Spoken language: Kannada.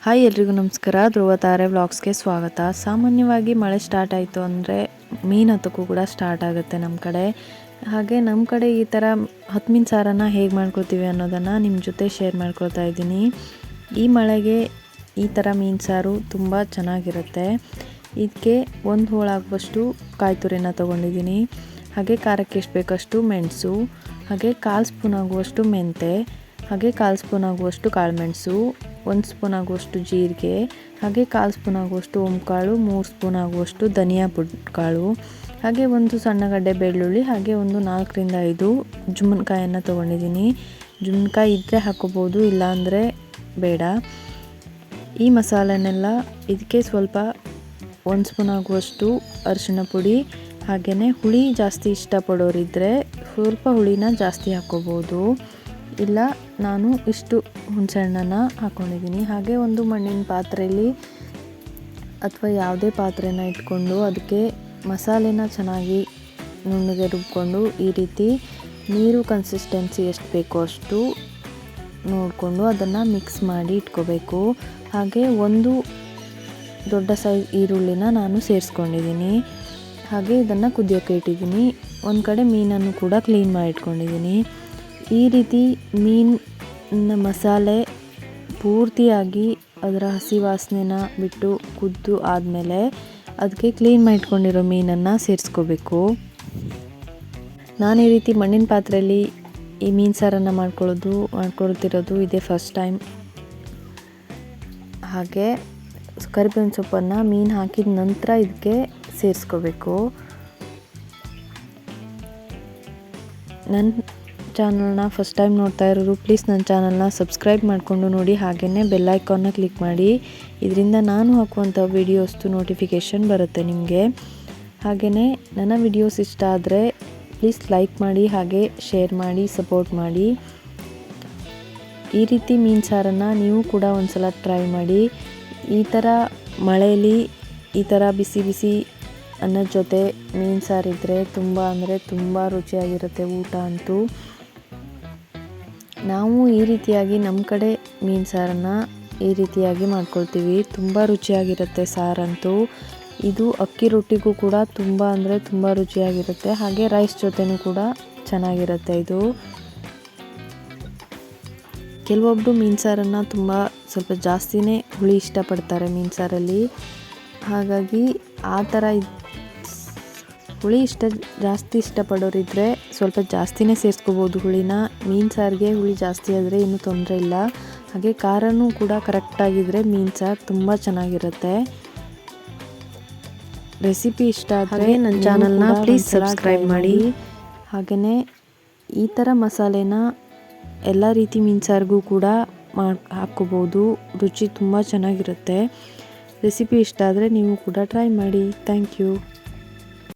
ಹಾಯ್ ಎಲ್ರಿಗೂ ನಮಸ್ಕಾರ. ಧ್ರುವ ತಾರೆ ವ್ಲಾಗ್ಸ್ಗೆ ಸ್ವಾಗತ. ಸಾಮಾನ್ಯವಾಗಿ ಮಳೆ ಸ್ಟಾರ್ಟ್ ಆಯಿತು ಅಂದರೆ ಮೀನು ಹತ್ತಕ್ಕೂ ಕೂಡ ಸ್ಟಾರ್ಟ್ ಆಗುತ್ತೆ ನಮ್ಮ ಕಡೆ. ಹಾಗೆ ನಮ್ಮ ಕಡೆ ಈ ಥರ ಮೀನು ಸಾರನ್ನು ಹೇಗೆ ಮಾಡ್ಕೊತೀವಿ ಅನ್ನೋದನ್ನು ನಿಮ್ಮ ಜೊತೆ ಶೇರ್ ಮಾಡ್ಕೊಳ್ತಾ ಇದ್ದೀನಿ. ಈ ಮಳೆಗೆ ಈ ಥರ ಮೀನು ಸಾರು ತುಂಬ ಚೆನ್ನಾಗಿರುತ್ತೆ. ಇದಕ್ಕೆ ಒಂದು ಹೋಳಾಗುವಷ್ಟು ಕಾಯಿ ತುರಿನ ತೊಗೊಂಡಿದ್ದೀನಿ. ಹಾಗೆ ಖಾರಕ್ಕೆ ಎಷ್ಟು ಬೇಕಷ್ಟು ಮೆಣಸು, ಹಾಗೆ 1/4 ಸ್ಪೂನ್ ಆಗುವಷ್ಟು ಮೆಂತೆ, ಹಾಗೆ 1/4 ಸ್ಪೂನ್ ಆಗುವಷ್ಟು ಕಾಳುಮೆಣಸು, 1 ಸ್ಪೂನ್ ಆಗುವಷ್ಟು ಜೀರಿಗೆ, ಹಾಗೆ 1/4 ಸ್ಪೂನ್ ಆಗುವಷ್ಟು ಓಂಕಾಳು, 3 ಸ್ಪೂನ್ ಆಗುವಷ್ಟು ಧನಿಯಾ ಕಾಳು, ಹಾಗೆ ಒಂದು ಸಣ್ಣ ಗಡ್ಡೆ ಬೆಳ್ಳುಳ್ಳಿ, ಹಾಗೆ ಒಂದು 4ರಿಂದ 5 ಜುಮ್ಮನಕಾಯನ್ನು ತೊಗೊಂಡಿದ್ದೀನಿ. ಜುಮ್ಮನಕಾಯಿ ಇದ್ದರೆ ಹಾಕೋಬೋದು, ಇಲ್ಲಾಂದರೆ ಬೇಡ. ಈ ಮಸಾಲೆನೆಲ್ಲ ಇದಕ್ಕೆ ಸ್ವಲ್ಪ 1 ಸ್ಪೂನ್ ಆಗುವಷ್ಟು ಅರಿಶಿಣ ಪುಡಿ, ಹಾಗೆಯೇ ಹುಳಿ ಜಾಸ್ತಿ ಇಷ್ಟಪಡೋರಿದ್ದರೆ ಸ್ವಲ್ಪ ಹುಳಿನ ಜಾಸ್ತಿ ಹಾಕ್ಕೋಬೋದು. ಇಲ್ಲ, ನಾನು ಇಷ್ಟು ಹುಣಸೆಹಣ್ಣನ್ನು ಹಾಕ್ಕೊಂಡಿದ್ದೀನಿ. ಹಾಗೆ ಒಂದು ಮಣ್ಣಿನ ಪಾತ್ರೆಯಲ್ಲಿ ಅಥವಾ ಯಾವುದೇ ಪಾತ್ರೆನ ಇಟ್ಕೊಂಡು ಅದಕ್ಕೆ ಮಸಾಲೆನ ಚೆನ್ನಾಗಿ ನುಣ್ಣಗೆ ರುಬ್ಕೊಂಡು ಈ ರೀತಿ ನೀರು ಕನ್ಸಿಸ್ಟೆನ್ಸಿ ಎಷ್ಟು ಬೇಕೋ ಅಷ್ಟು ನೋಡಿಕೊಂಡು ಅದನ್ನು ಮಿಕ್ಸ್ ಮಾಡಿ ಇಟ್ಕೋಬೇಕು. ಹಾಗೆ ಒಂದು ದೊಡ್ಡ ಸೈಜ್ ಈರುಳ್ಳಿನ ನಾನು ಸೇರಿಸ್ಕೊಂಡಿದ್ದೀನಿ. ಹಾಗೆ ಇದನ್ನು ಕುದಿಯೋಕ್ಕೆ ಇಟ್ಟಿದ್ದೀನಿ. ಒಂದು ಕಡೆ ಮೀನನ್ನು ಕೂಡ ಕ್ಲೀನ್ ಮಾಡಿ ಇಟ್ಕೊಂಡಿದ್ದೀನಿ. ಈ ರೀತಿ ಮೀನಿನ ಮಸಾಲೆ ಪೂರ್ತಿಯಾಗಿ ಅದರ ಹಸಿ ವಾಸನೆನ ಬಿಟ್ಟು ಕುದ್ದು ಆದಮೇಲೆ ಅದಕ್ಕೆ ಕ್ಲೀನ್ ಮಾಡಿ ಇಟ್ಕೊಂಡಿರೋ ಮೀನನ್ನು ಸೇರಿಸ್ಕೋಬೇಕು. ನಾನು ಈ ರೀತಿ ಮಣ್ಣಿನ ಪಾತ್ರೆಯಲ್ಲಿ ಈ ಮೀನು ಸಾರನ್ನು ಮಾಡ್ಕೊಳ್ತಿರೋದು ಇದೇ ಫಸ್ಟ್ ಟೈಮ್. ಹಾಗೆ ಕರಿಬೇವಿನ ಸೊಪ್ಪನ್ನು ಮೀನು ಹಾಕಿದ ನಂತರ ಇದಕ್ಕೆ ಸೇರಿಸ್ಕೋಬೇಕು. ನನ್ನ ಚಾನಲ್ನ ಫಸ್ಟ್ ಟೈಮ್ ನೋಡ್ತಾ ಇರೋರು ಪ್ಲೀಸ್ ನನ್ನ ಚಾನಲ್ನ ಸಬ್ಸ್ಕ್ರೈಬ್ ಮಾಡಿಕೊಂಡು ನೋಡಿ. ಹಾಗೆಯೇ ಬೆಲ್ ಐಕಾನ್ನ ಕ್ಲಿಕ್ ಮಾಡಿ. ಇದರಿಂದ ನಾನು ಹಾಕುವಂಥ ವೀಡಿಯೋಸ್ದು ನೋಟಿಫಿಕೇಷನ್ ಬರುತ್ತೆ ನಿಮಗೆ. ಹಾಗೆಯೇ ನನ್ನ ವಿಡಿಯೋಸ್ ಇಷ್ಟ ಆದರೆ ಪ್ಲೀಸ್ ಲೈಕ್ ಮಾಡಿ, ಹಾಗೆ ಶೇರ್ ಮಾಡಿ, ಸಪೋರ್ಟ್ ಮಾಡಿ. ಈ ರೀತಿ ಮೀನು ಸಾರನ್ನು ನೀವು ಕೂಡ ಒಂದು ಸಲ ಟ್ರೈ ಮಾಡಿ. ಈ ಥರ ಮಳೆಯಲ್ಲಿ ಈ ಥರ ಬಿಸಿ ಬಿಸಿ ಅನ್ನದ ಜೊತೆ ಮೀನು ಸಾರಿದ್ದರೆ ತುಂಬ ಅಂದರೆ ತುಂಬ ರುಚಿಯಾಗಿರುತ್ತೆ ಊಟ ಅಂತೂ. ನಾವು ಈ ರೀತಿಯಾಗಿ ನಮ್ಮ ಕಡೆ ಮೀನು ಸಾರನ್ನು ಈ ರೀತಿಯಾಗಿ ಮಾಡ್ಕೊಳ್ತೀವಿ. ತುಂಬ ರುಚಿಯಾಗಿರುತ್ತೆ ಸಾರಂತೂ. ಇದು ಅಕ್ಕಿ ರೊಟ್ಟಿಗೂ ಕೂಡ ತುಂಬ ಅಂದರೆ ತುಂಬ ರುಚಿಯಾಗಿರುತ್ತೆ. ಹಾಗೆ ರೈಸ್ ಜೊತೆನೂ ಕೂಡ ಚೆನ್ನಾಗಿರುತ್ತೆ ಇದು. ಕೆಲವೊಬ್ಬರು ಮೀನು ಸಾರನ್ನು ಸ್ವಲ್ಪ ಜಾಸ್ತಿನೇ ಹುಳಿ ಇಷ್ಟಪಡ್ತಾರೆ ಮೀನು ಸಾರಲ್ಲಿ. ಹಾಗಾಗಿ ಆ ಥರ ಹುಳಿ ಜಾಸ್ತಿ ಇಷ್ಟಪಡೋರಿದ್ದರೆ ಸ್ವಲ್ಪ ಜಾಸ್ತಿನೇ ಸೇರಿಸ್ಕೋಬೋದು ಹುಳಿನ. ಮೀನು ಸಾರಿಗೆ ಹುಳಿ ಜಾಸ್ತಿ ಆದರೆ ಏನೂ ತೊಂದರೆ ಇಲ್ಲ. ಹಾಗೆ ಖಾರನೂ ಕೂಡ ಕರೆಕ್ಟಾಗಿದ್ದರೆ ಮೀನು ಸಾರು ತುಂಬ ಚೆನ್ನಾಗಿರುತ್ತೆ. ರೆಸಿಪಿ ಇಷ್ಟ ಆದರೆ ನನ್ನ ಚಾನಲ್ನ ಪ್ಲೀಸ್ ಸಬ್ಸ್ಕ್ರೈಬ್ ಮಾಡಿ. ಹಾಗೆಯೇ ಈ ಥರ ಮಸಾಲೆನ ಎಲ್ಲ ರೀತಿ ಮೀನು ಸಾರಿಗೂ ಕೂಡ ಹಾಕ್ಕೋಬೋದು. ರುಚಿ ತುಂಬ ಚೆನ್ನಾಗಿರುತ್ತೆ. ರೆಸಿಪಿ ಇಷ್ಟ ಆದರೆ ನೀವು ಕೂಡ ಟ್ರೈ ಮಾಡಿ. Thank you.